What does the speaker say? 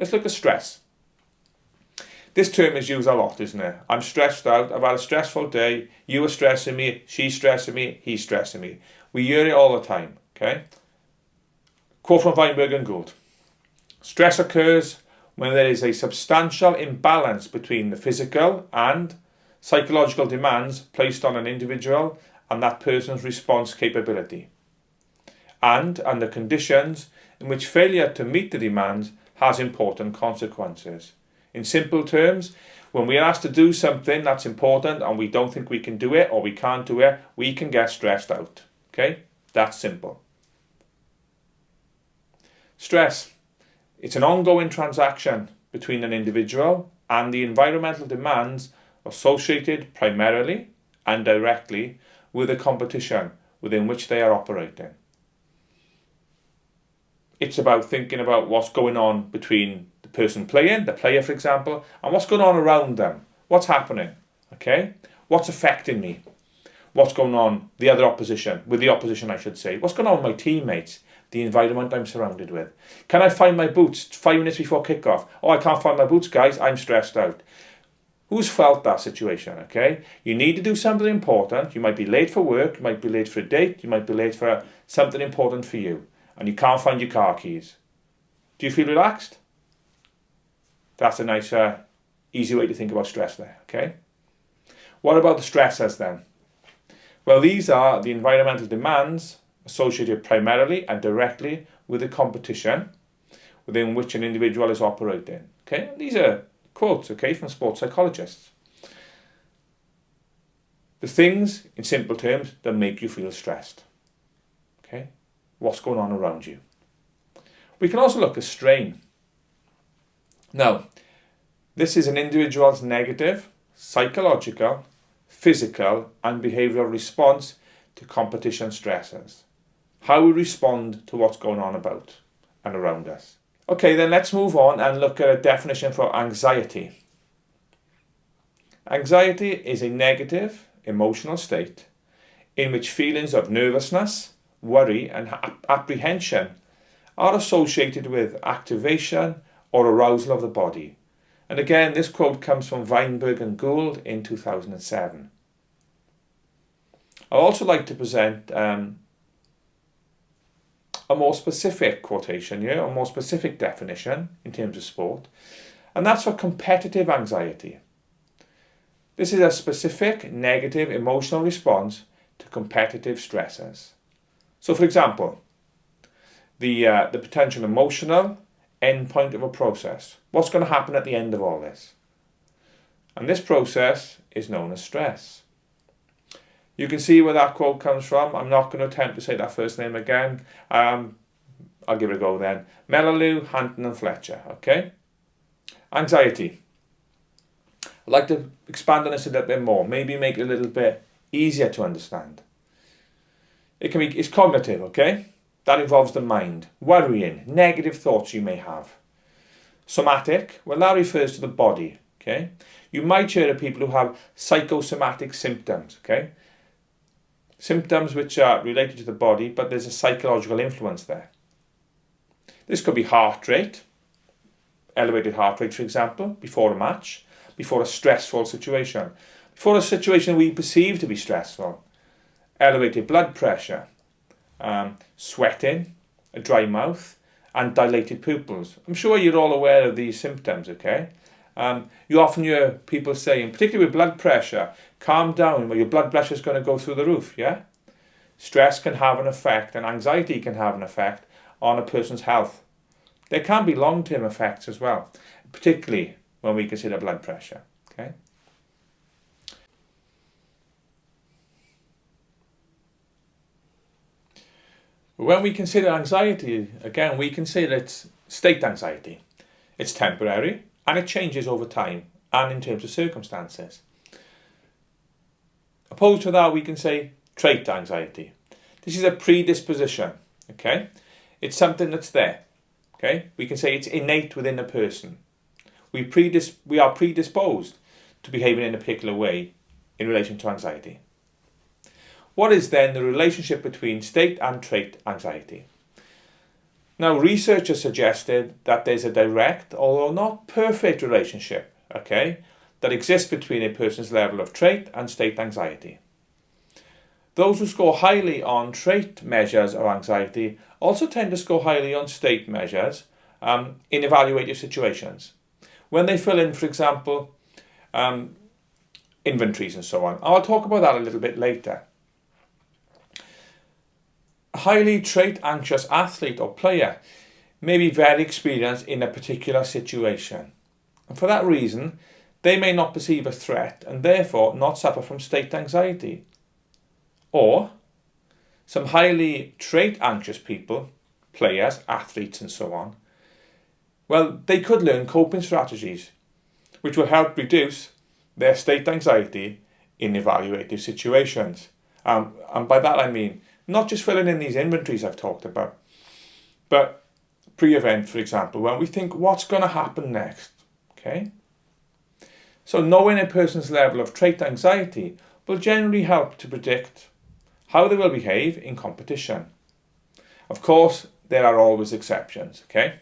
Let's look at stress. This term is used a lot, isn't it? I'm stressed out, I've had a stressful day, you are stressing me, she's stressing me, he's stressing me. We hear it all the time, okay? Quote from Weinberg and Gould. Stress occurs when there is a substantial imbalance between the physical and psychological demands placed on an individual and that person's response capability, and under conditions in which failure to meet the demands has important consequences. In simple terms, when we are asked to do something that's important and we don't think we can do it or we can't do it, we can get stressed out. Okay? That's simple. Stress. It's an ongoing transaction between an individual and the environmental demands associated primarily and directly with the competition within which they are operating. It's about thinking about what's going on between the person playing, the player for example, and what's going on around them. What's happening? Okay? What's affecting me? What's going on with the opposition I should say. What's going on with my teammates? The environment I'm surrounded with. Can I find my boots 5 minutes before kickoff? Oh, I can't find my boots, guys. I'm stressed out. Who's felt that situation, okay? You need to do something important. You might be late for work. You might be late for a date. You might be late for something important for you. And you can't find your car keys. Do you feel relaxed? That's a nice, easy way to think about stress there, okay? What about the stressors then? Well, these are the environmental demands associated primarily and directly with the competition within which an individual is operating. Okay, these are quotes, okay, from sports psychologists. The things, in simple terms, that make you feel stressed. Okay, what's going on around you. We can also look at strain. Now, this is an individual's negative, psychological, physical and behavioural response to competition stresses. How we respond to what's going on about and around us. Okay, then let's move on and look at a definition for anxiety. Anxiety is a negative emotional state in which feelings of nervousness, worry and apprehension are associated with activation or arousal of the body. And again, this quote comes from Weinberg and Gould in 2007. I'd also like to present a more specific quotation here, a more specific definition in terms of sport, and that's for competitive anxiety. This is a specific negative emotional response to competitive stresses. So for example, the potential emotional endpoint of a process. What's going to happen at the end of all this? And this process is known as stress. You can see where that quote comes from. I'm not going to attempt to say that first name again. I'll give it a go then. Mellaloo, Hanton and Fletcher. Okay? Anxiety. I'd like to expand on this a little bit more. Maybe make it a little bit easier to understand. It's cognitive, okay? That involves the mind. Worrying, negative thoughts you may have. Somatic, well that refers to the body, okay? You might hear of people who have psychosomatic symptoms, okay? Symptoms which are related to the body, but there's a psychological influence there. This could be heart rate, elevated heart rate for example, before a match, before a stressful situation, before a situation we perceive to be stressful. Elevated blood pressure, sweating, a dry mouth, and dilated pupils. I'm sure you're all aware of these symptoms, okay? You often hear people saying, particularly with blood pressure, calm down, your blood pressure is going to go through the roof, yeah? Stress can have an effect, and anxiety can have an effect on a person's health. There can be long-term effects as well, particularly when we consider blood pressure, okay? When we consider anxiety, again, we consider it's state anxiety. It's temporary and it changes over time and in terms of circumstances. Opposed to that, we can say trait anxiety. This is a predisposition, okay? It's something that's there, okay? We can say it's innate within a person. We are predisposed to behaving in a particular way in relation to anxiety. What is then the relationship between state and trait anxiety? Now, research has suggested that there's a direct, although not perfect, relationship, okay, that exists between a person's level of trait and state anxiety. Those who score highly on trait measures of anxiety also tend to score highly on state measures in evaluative situations. When they fill in, for example, inventories and so on. I'll talk about that a little bit later. A highly trait anxious athlete or player may be very experienced in a particular situation. And for that reason, they may not perceive a threat and therefore not suffer from state anxiety. Or some highly trait anxious people, players, athletes and so on, well, they could learn coping strategies which will help reduce their state anxiety in evaluative situations. And by that I mean not just filling in these inventories I've talked about, but pre-event, for example, when we think what's going to happen next. Okay? So knowing a person's level of trait anxiety will generally help to predict how they will behave in competition. Of course, there are always exceptions, okay?